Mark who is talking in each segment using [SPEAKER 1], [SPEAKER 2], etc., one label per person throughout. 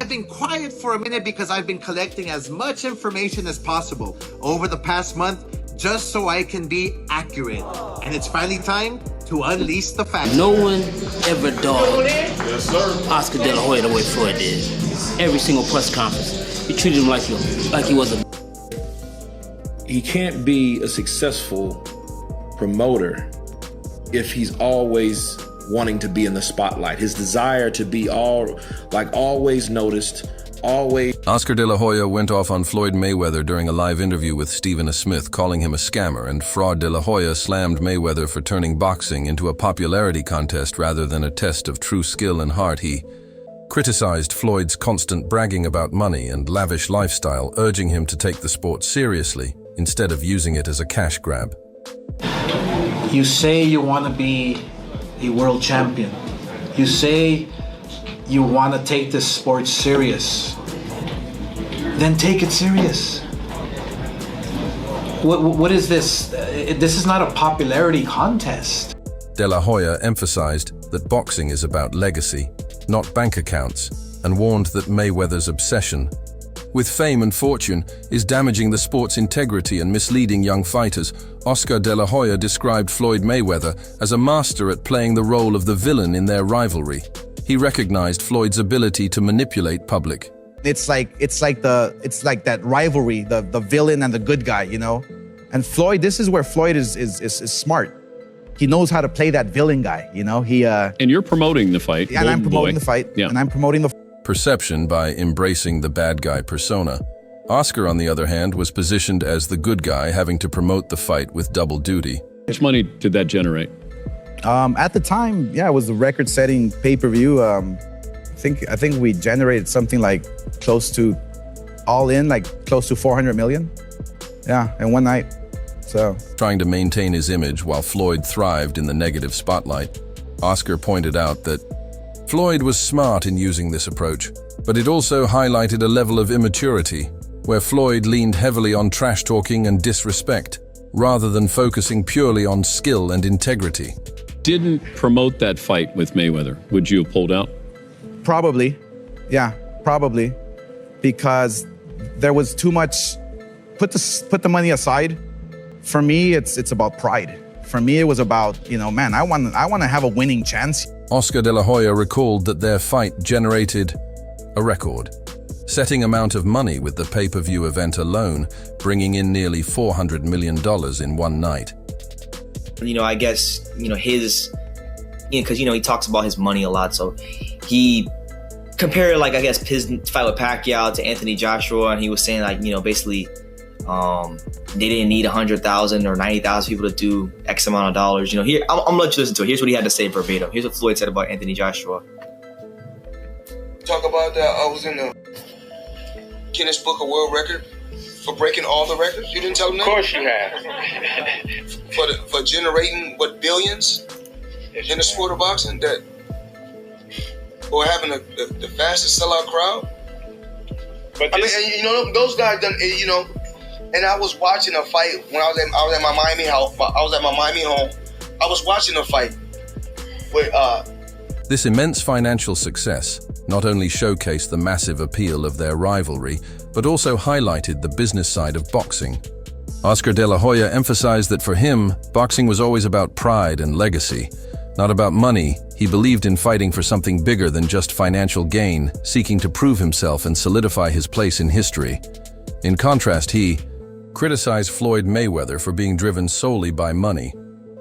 [SPEAKER 1] I've been quiet for a minute because I've been collecting as much information as possible over the past month just so I can be accurate. And it's finally time to unleash the facts.
[SPEAKER 2] No one ever dogged Oscar De La Hoya the way Floyd did. Every single press conference, he treated him like he was a...
[SPEAKER 3] He can't be a successful promoter if he's always wanting to be in the spotlight. His desire to be always noticed, always.
[SPEAKER 4] Oscar De La Hoya went off on Floyd Mayweather during a live interview with Stephen A. Smith, calling him a scammer, and fraud. De La Hoya slammed Mayweather for turning boxing into a popularity contest rather than a test of true skill and heart. He criticized Floyd's constant bragging about money and lavish lifestyle, urging him to take the sport seriously instead of using it as a cash grab.
[SPEAKER 5] You say you want to be a world champion. You say you want to take this sport serious. Then take it serious. What is this? This is not a popularity contest.
[SPEAKER 4] De La Hoya emphasized that boxing is about legacy, not bank accounts, and warned that Mayweather's obsession with fame and fortune is damaging the sport's integrity and misleading young fighters. Oscar De La Hoya described Floyd Mayweather as a master at playing the role of the villain in their rivalry. He recognized Floyd's ability to manipulate public.
[SPEAKER 6] It's like that rivalry, the villain and the good guy, you know? And Floyd, this is where Floyd is smart. He knows how to play that villain guy, you know?
[SPEAKER 7] And you're promoting the fight.
[SPEAKER 6] Yeah, and I'm promoting the fight.
[SPEAKER 7] Yeah.
[SPEAKER 6] And I'm promoting the
[SPEAKER 4] perception by embracing the bad guy persona. Oscar, on the other hand, was positioned as the good guy, having to promote the fight with double duty.
[SPEAKER 7] How much money did that generate?
[SPEAKER 6] At the time, yeah, it was the record-setting pay-per-view. I think we generated something like close to, all in, like close to 400 million. Yeah, in one night. So,
[SPEAKER 4] trying to maintain his image while Floyd thrived in the negative spotlight, Oscar pointed out that Floyd was smart in using this approach, but it also highlighted a level of immaturity, where Floyd leaned heavily on trash-talking and disrespect, rather than focusing purely on skill and integrity.
[SPEAKER 7] Didn't promote that fight with Mayweather, would you have pulled out?
[SPEAKER 6] Probably, yeah, probably, because there was too much. Put the money aside. For me, it's about pride. For me, it was about, you know, man, I want to have a winning chance.
[SPEAKER 4] Oscar De La Hoya recalled that their fight generated a record-setting amount of money with the pay-per-view event alone, bringing in nearly $400 million in one night.
[SPEAKER 8] You know, I guess, you know, because, you know, he talks about his money a lot, so he compared, like, I guess, his fight with Pacquiao to Anthony Joshua, and he was saying, like, you know, basically, they didn't need 100,000 or 90,000 people to do X amount of dollars. You know, here, I'm gonna let you listen to it. Here's what he had to say verbatim. Here's what Floyd said about Anthony Joshua.
[SPEAKER 9] Talk about that. I was in the Guinness Book of World Record for breaking all the records. You didn't tell him that?
[SPEAKER 10] Of course you have.
[SPEAKER 9] for generating billions in the sport of boxing, that or having the fastest sellout crowd.
[SPEAKER 10] But
[SPEAKER 9] I mean, and, you know, those guys done. You know. And I was watching a fight when I was at my Miami house. I was at my Miami home. I was watching a fight with.
[SPEAKER 4] This immense financial success not only showcased the massive appeal of their rivalry, but also highlighted the business side of boxing. Oscar De La Hoya emphasized that for him, boxing was always about pride and legacy, not about money. He believed in fighting for something bigger than just financial gain, seeking to prove himself and solidify his place in history. In contrast, he criticized Floyd Mayweather for being driven solely by money.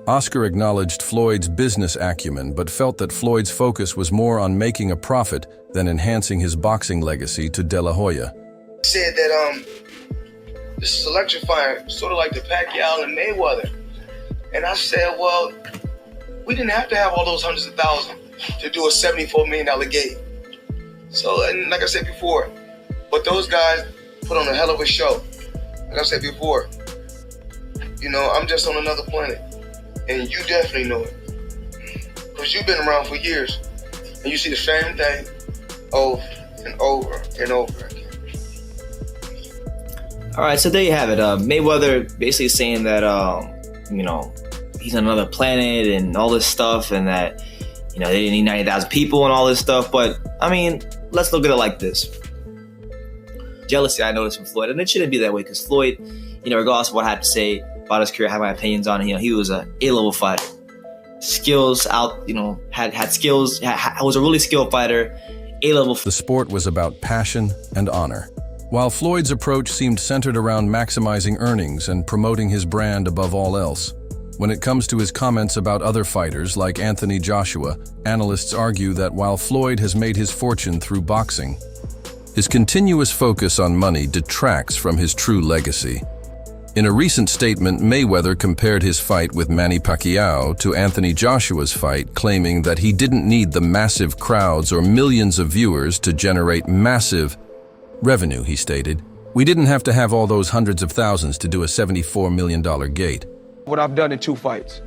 [SPEAKER 4] Oscar acknowledged Floyd's business acumen, but felt that Floyd's focus was more on making a profit than enhancing his boxing legacy. To De La Hoya,
[SPEAKER 9] said that this is electrifying, sort of like the Pacquiao and Mayweather. And I said, well, we didn't have to have all those hundreds of thousands to do a $74 million game. So, and like I said before, but those guys put on a hell of a show. Like I said before, you know, I'm just on another planet. And you definitely know it. Because you've been around for years. And you see the same thing over and over and over again.
[SPEAKER 8] All right, so there you have it. Mayweather basically saying that, you know, he's on another planet and all this stuff, and that, you know, they didn't need 90,000 people and all this stuff. But, I mean, let's look at it like this. Jealousy, I noticed from Floyd, and it shouldn't be that way because Floyd, regardless of what I had to say about his career, I have my opinions on it. He was a A-level fighter. Skills out, had skills, was a really skilled fighter, A-level.
[SPEAKER 4] The sport was about passion and honor. While Floyd's approach seemed centered around maximizing earnings and promoting his brand above all else. When it comes to his comments about other fighters like Anthony Joshua, analysts argue that while Floyd has made his fortune through boxing, his continuous focus on money detracts from his true legacy. In a recent statement, Mayweather compared his fight with Manny Pacquiao to Anthony Joshua's fight, claiming that he didn't need the massive crowds or millions of viewers to generate massive revenue, he stated. We didn't have to have all those hundreds of thousands to do a $74 million gate.
[SPEAKER 11] What I've done in 2 fights.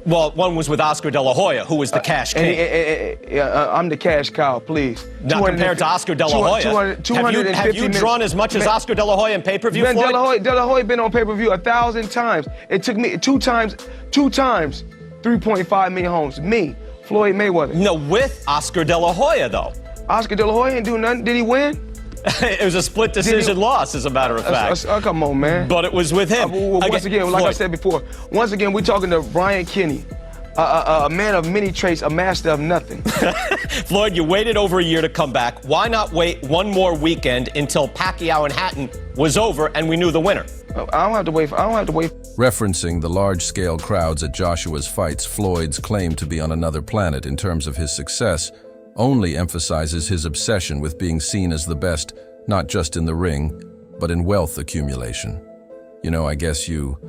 [SPEAKER 12] Well, one was with Oscar De La Hoya, who was the cash king.
[SPEAKER 11] I'm the cash cow, please.
[SPEAKER 12] Not compared to Oscar De La Hoya. Have you drawn as much as Oscar De La Hoya in pay-per-view,
[SPEAKER 11] man,
[SPEAKER 12] Floyd?
[SPEAKER 11] De La Hoya been on pay-per-view 1,000 times. It took me two times, 3.5 million homes. Me, Floyd Mayweather.
[SPEAKER 12] No, with Oscar De La Hoya, though.
[SPEAKER 11] Oscar De La Hoya didn't do nothing. Did he win?
[SPEAKER 12] It was a split decision loss, as a matter of fact.
[SPEAKER 11] Come on, man.
[SPEAKER 12] But it was with him.
[SPEAKER 11] Once again, like I said before, once again, we're talking to Brian Kinney, a man of many traits, a master of nothing.
[SPEAKER 12] Floyd, you waited over a year to come back. Why not wait one more weekend until Pacquiao and Hatton was over and we knew the winner?
[SPEAKER 11] I don't have to wait.
[SPEAKER 4] Referencing the large-scale crowds at Joshua's fights, Floyd's claim to be on another planet in terms of his success only emphasizes his obsession with being seen as the best, not just in the ring, but in wealth accumulation. I guess you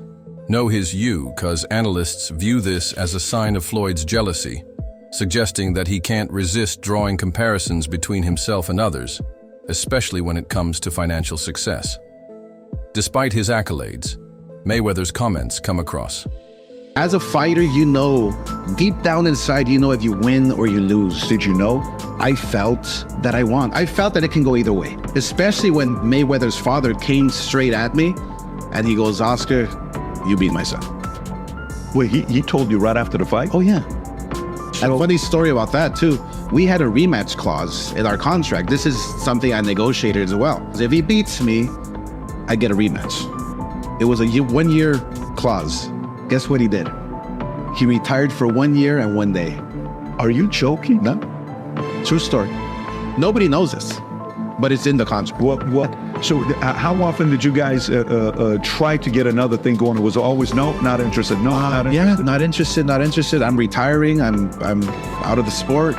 [SPEAKER 4] know his cause analysts view this as a sign of Floyd's jealousy, suggesting that he can't resist drawing comparisons between himself and others, especially when it comes to financial success. Despite his accolades, Mayweather's comments come across.
[SPEAKER 13] As a fighter, deep down inside, if you win or you lose. Did you know? I felt that I won. I felt that it can go either way, especially when Mayweather's father came straight at me and he goes, Oscar, you beat my son.
[SPEAKER 14] Wait, he told you right after the fight?
[SPEAKER 13] Oh, yeah. And a funny story about that, too. We had a rematch clause in our contract. This is something I negotiated as well. If he beats me, I get a rematch. It was a 1-year clause. Guess what he did? He retired for 1 year and 1 day.
[SPEAKER 14] Are you joking?
[SPEAKER 13] No. True story. Nobody knows this, but it's in the contract.
[SPEAKER 14] So how often did you guys try to get another thing going? It was always no, not interested, no, not interested?
[SPEAKER 13] Yeah, not interested. I'm retiring. I'm out of the sport.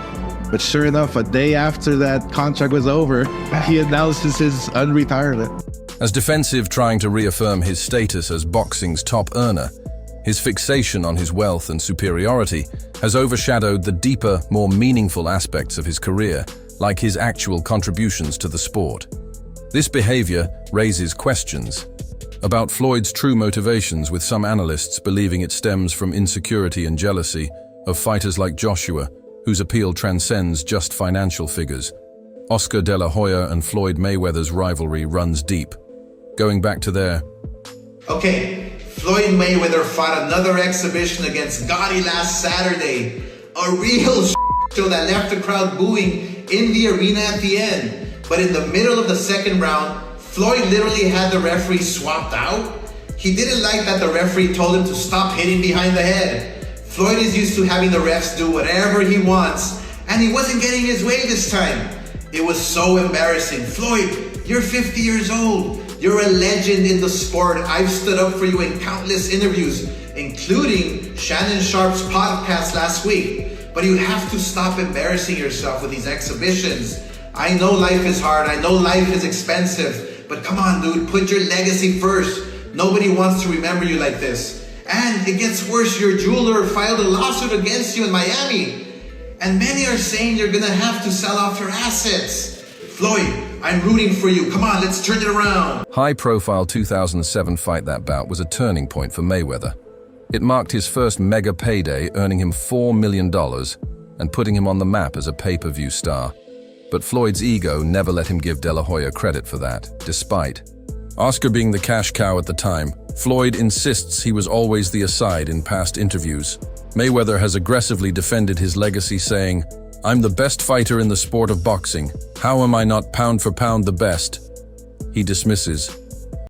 [SPEAKER 13] But sure enough, a day after that contract was over, he announces his unretirement.
[SPEAKER 4] As defensive, trying to reaffirm his status as boxing's top earner, his fixation on his wealth and superiority has overshadowed the deeper, more meaningful aspects of his career, like his actual contributions to the sport. This behavior raises questions about Floyd's true motivations, with some analysts believing it stems from insecurity and jealousy of fighters like Joshua, whose appeal transcends just financial figures. Oscar De La Hoya and Floyd Mayweather's rivalry runs deep, going back to their...
[SPEAKER 1] Okay, Floyd Mayweather fought another exhibition against Gotti last Saturday. A real show that left the crowd booing in the arena at the end. But in the middle of the second round, Floyd literally had the referee swapped out. He didn't like that the referee told him to stop hitting behind the head. Floyd is used to having the refs do whatever he wants, and he wasn't getting his way this time. It was so embarrassing. Floyd, you're 50 years old. You're a legend in the sport. I've stood up for you in countless interviews, including Shannon Sharp's podcast last week. But you have to stop embarrassing yourself with these exhibitions. I know life is hard. I know life is expensive. But come on, dude, put your legacy first. Nobody wants to remember you like this. And it gets worse. Your jeweler filed a lawsuit against you in Miami. And many are saying you're gonna have to sell off your assets. Floyd, I'm rooting for you. Come on, let's turn it around.
[SPEAKER 4] High-profile 2007 Fight That Bout was a turning point for Mayweather. It marked his first mega payday, earning him $4 million and putting him on the map as a pay-per-view star. But Floyd's ego never let him give De La Hoya credit for that, despite Oscar being the cash cow at the time. Floyd insists he was always the aside in past interviews. Mayweather has aggressively defended his legacy, saying, I'm the best fighter in the sport of boxing. How am I not pound for pound the best? He dismisses